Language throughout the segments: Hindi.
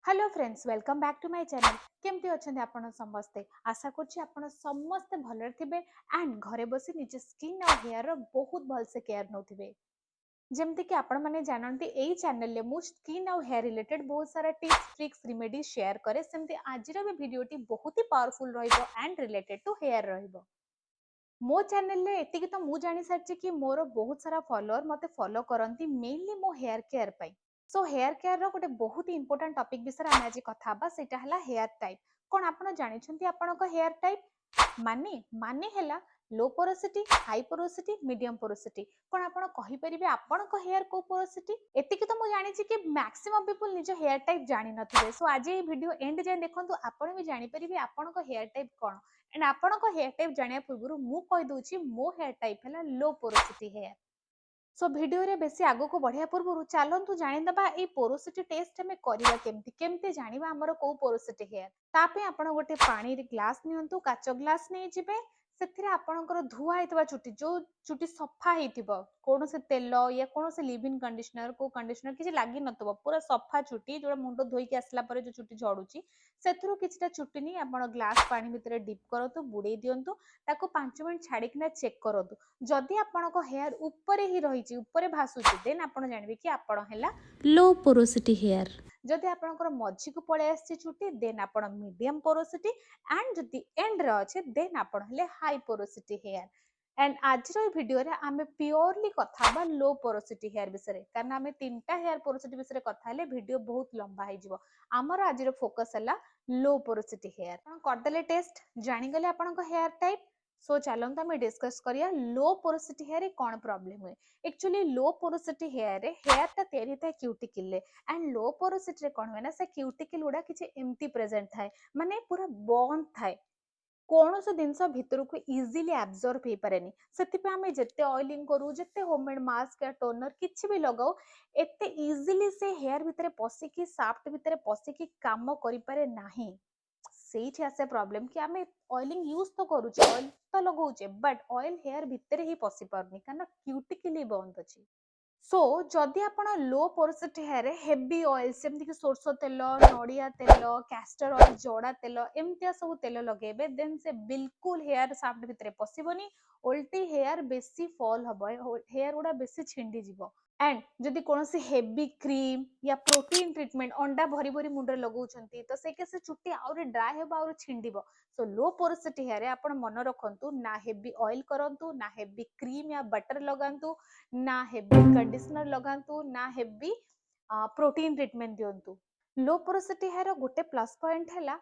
Hello friends welcome back to my channel केमती अच्छे आपण समस्ते आशा करछि आपण समस्ते भलरे थिबे एंड घरे बसी निज स्किन और हेयर रो बहुत भल से केयर नोथिबे जेमति कि आपण माने जानंती एई चैनल ले मु स्किन और हेयर रिलेटेड बहुत सारा टिप्स ट्रिक्स रेमेडी शेयर करे सेमति आजिर भी वीडियोटी बहुत ही पावरफुल रहिबो एंड रिलेटेड टू हेयर रहिबो मो चैनल ले एतिकी तो मु जानि सारछि कि मोर बहुत सारा फॉलोअर मते फॉलो करंती मेनली मो हेयर केयर पई सो हेयर केयर रो गोटे बहुत ही इंपोर्टेंट टॉपिक विषय आमे आज कथा बा सेटा हला हेयर टाइप कोन आपण जानि छंती आपण को हेयर टाइप माने माने हला low porosity high porosity medium porosity कोन आपण कहि परिबे आपण को हेयर को पोरोसिटी एतिकी तो मु जानि छि कि मैक्सिमम पीपल निज हेयर टाइप जानि नथिबे सो आज ए वीडियो एंड जे देखंतु आपण भी जानि परिबे आपण को हेयर टाइप कोन एंड आपण को हेयर टाइप जानिया पूर्व मु कहि दोछि मो हेयर टाइप हला low porosity here so video रे बेसी आगो को बढ़िया पूर्व चलतु जानिदबा ए पोरोसिटी टेस्ट हमें करिवा केमती केमती जानिबा हमर को पोरोसिटी हेयर तापे आपण गोटे पानी रे ग्लास नियंतु काचो ग्लास नै जिबे सेथिरे आपणकर धुआ हेतबा चुटी जो चुटी सफा हेतिबो कोन से तेल या कोन से लिव इन कंडीशनर किछि लागी नतबो पूरा सफा चुटी जो मुंडो धोई के आसला परे जो चुटी झड़ुची सेथुरु किछटा चुटी नि आपण ग्लास पानी भितरे डिप करतु बुडे दियंतु ताको 5 मिनिट छाडी किना चेक करतु जदि आपणको हेयर ऊपर ही रही ऊपर भासुची देन आपण जानबे कि आपण हैला लो पोरोसिटी हेयर जदि आपणकर मझी को पळे आसी चुटी देन आपण मीडियम पोरोसिटी एंड जदि एंड रे अछि देन आपण हले हाई पोरोसिटी हेयर एंड आज रो वीडियो रे आमे प्योरली कथा बा लो पोरोसिटी हेयर विषय कारण आमे तीनटा हेयर पोरोसिटी विषय कथा हले वीडियो बहुत लंबा हे जिवो हमर आज रो फोकस हला लो पोरोसिटी हेयर कर देले टेस्ट जानि गले आपणको हेयर टाइप सो चलंत आम डिस्कस करिया लो पोरोसिटी हेयर कौन प्रॉब्लम हुए एक्चुअली लो पोरोसिटी हेयर रे हेयर ता तयारी था क्यूटिकल रे एंड लो पोरोसिटी रे कौन हुए ना से क्यूटिकल गुडा किछि एम्प्टी प्रेजेंट थाए माने पूरा बंद थाए कौन से जिनस भितर को इजिली एब्जॉर्ब हो पारेनी से आम जिते ऑयलिंग करू जिते होममेड मास्क या टोनर किछि भी लगाओ एते इजिली से हेयर भितर पसिकी साफ्ट भितर पसिकी काम करि पारे नाही सेठी आसे प्रॉब्लम कि आमे ऑयलिंग यूज तो करूचे ऑयल तो लगाउचे बट ऑयल हेयर भितर ही पसि पारनी कारण क्यूटिकली बंद अछि सो जदि आपण लो पोरोसिटी हेयर हेवी ऑयल सेमति कि सोरसो तेल नडिया तेल कैस्टर ऑयल जोड़ा तेल एमतिया सब तेल लगेबे देन से बिल्कुल हेयर साफ्ट भितरे पसिबोनी उल्टी हेयर बेसी फॉल हबो हेयर गुडा बेसी छिंडी जिवो एंड जदि कोनोसी हेवी क्रीम या प्रोटीन ट्रीटमेंट अंडा भरी भरी मुंडे लगाउछंती तो से केसे चुट्टी आउरी ड्राई हेबा आउरी छिंडीबो सो लो पोरोसिटी हेयर आपण मन रखंतु ना हेवी ऑयल करंतु ना हेवी क्रीम या बटर लगांतु ना हेवी कंडीशनर लगांतु ना हेवी प्रोटीन ट्रीटमेंट दियंतु लो पोरोसिटी हेयर गोटे प्लस पॉइंट हैला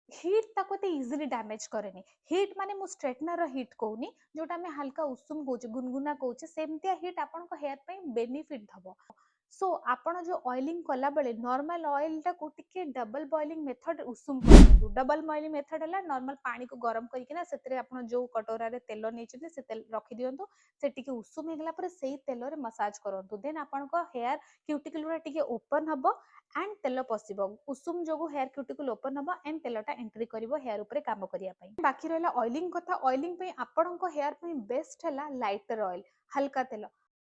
हीट ताको ते इजिली डैमेज करेनी हीट माने मु स्ट्रेटनर हीट कहूनी जोटा में हल्का उषुम कहूचे गुनगुना कहूचे सेमतिया हीट आपण को हेयर पे बेनिफिट दबो सो आपण जो ऑयलिंग कला बेले नॉर्मल ऑयल टा को टिके डबल बॉइलिंग मेथड उषुम करंतु डबल बॉइलिंग मेथड हला नॉर्मल पानी को गरम करिकिना सेतरे आपण जो कटोरा रे तेल नेचते से तेल रखि दियंतु से टिके उषुम हेगला पर सेही तेल रे मसाज करंतु देन आपण को हेयर क्यूटिकल रे टिके ओपन हबो एंड तेल पसिबो उषुम जोगु हेयर क्यूटिकल ओपन हबो एंड तेलटा एंट्री करिवो हेयर ऊपर काम करिया पई बाकी रहला ऑयलिंग कथा ऑयलिंग पे आपण को हेयर पे बेस्ट हला लाइटर ऑयल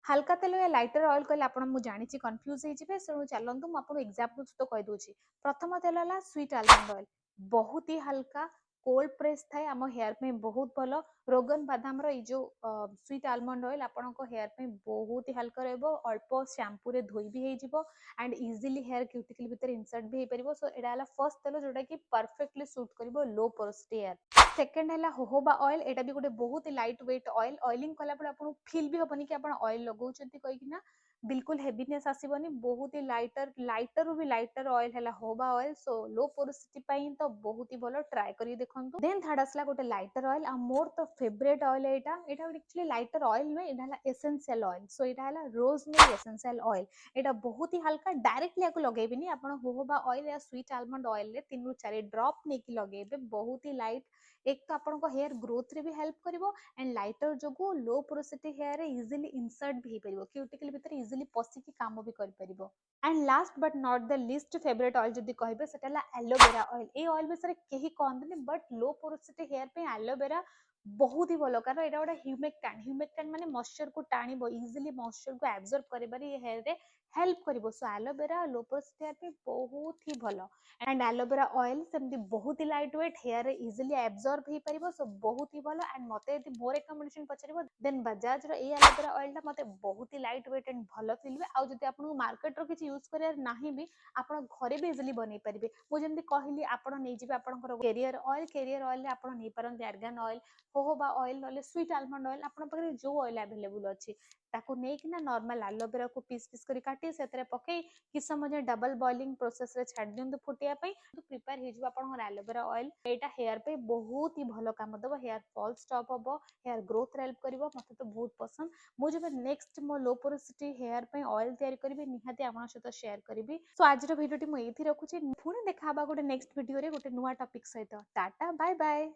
हल्का तेल या लाइटर ऑयल कहले आपण मु जानि छि कंफ्यूज हे जिवे सो चलंतु मु आपण एग्जांपल तो कहि दोछि प्रथम तेल हला स्वीट आलमंड ऑयल बहुत ही हल्का कोल्ड प्रेस थाए आम हेयर पे बहुत भलो रोगन बादाम रो जो स्वीट आलमंड ऑयल आपण को हेयर पे बहुत ही हल्का रहबो अल्प शैम्पू रे धोई भी हे जिवो एंड इजिली हेयर क्यूटिकल भीतर इंसर्ट भी हे परिबो सो एडा हला फर्स्ट तेल जोटा कि परफेक्टली सूट करिवो लो पोरोसिटी हेयर सेकंड हला होहोबा ऑयल एटा भी गोटे बहुत ही लाइट वेट ऑयल ऑयलिंग कला पळे आपण फील भी होबनी कि आपण ऑयल लगाउछंती कहि कि ना बिल्कुल हेवीनेस आसीबनी बहुत ही लाइटर भी लाइटर ऑयल हला होबा ऑयल सो लो पोरोसिटी पई तो बहुत ही भलो ट्राई करी देखंतु देन थर्ड असला गोटे लाइटर ऑयल आ मोर तो फेवरेट ऑयल एटा एक्चुअली लाइटर ऑयल में एटा हला एसेंशियल ऑयल सो एटा हला रोजमेरी एसेंशियल ऑयल एटा बहुत ही हल्का डायरेक्टली आको लगेबिनी आपण होहोबा ऑयल या स्वीट आलमंड ऑयल रे 3 रु 4 ड्रॉप नेकी लगेबे बहुत ही लाइट एक तो आपण को हेयर ग्रोथ रे भी हेल्प करिवो एंड लाइटर जोगु लो पोरोसिटी हेयर रे इजिली इंसर्ट भी परिवो क्यूटिकल भीतर इजिली पसिकी काम भी करि परिवो and last but not the least favourite oil जदि कहबे सेटा एलोवेरा ऑयल। ए ऑयल विषय केही कहते बट लो पोरोसिटी हेयर पे एलोवेरा बहुत ही भलो कारण एटा गोटे ह्यूमेक्टेंट माने मॉइस्चर को टाणिबो इजीली मॉइस्चर को एब्जॉर्ब करिबारी हेयर रे हेल्प करिवो। सो एलोवेरा लो पोरोसिटी हेयर पे बहुत ही भलो। एंड एलोवेरा ऑयल सेमती बहुत ही लाइट वेट हेयर रे इजीली एब्जॉर्ब हे परिबो। सो बहुत ही भलो। एंड मते यदि मोर रिकमेंडेशन पचरिबो देन बजाज रो ए एलोवेरा ऑयल टा मते बहुत ही लाइट वेट एंड भलो फिलबे। आ जदि आपन मार्केट रो किछि यूज करियार नाही भी आपण घरे भी इजीली बनै परिबे। मु जेमती कहली आपण नै जिबे आपनकर कैरियर ऑयल रे आपण नै परन आर्गन ऑयल होहोबा ऑयल नले स्वीट आलमंड ऑयल आपण पाखरे जो ऑयल अवेलेबल अछि ताकू नै कि ना नॉर्मल एलोवेरा को पीस पीस करी काटी सेतरे पकई कि समय डबल बॉइलिंग प्रोसेस रे छाड़ दियंतु फुटिया पई तो प्रिपेयर हे जिबा आपण एलोवेरा ऑयल एटा हेयर पे बहुत ही भलो काम दबो। हेयर फॉल स्टॉप होबो हेयर ग्रोथ हेल्प करिवो मते तो बहुत पसंद। मु जेबे नेक्स्ट मो लो पोरोसिटी हेयर पे ऑयल तयारी करिवे निहाती आपण सहित शेयर करिवि। सो आज रो वीडियो टी मु एथि रखुची पुणी देखा बा गोटे नेक्स्ट वीडियो रे गोटे नुवा टॉपिक सहित। Tata bye bye.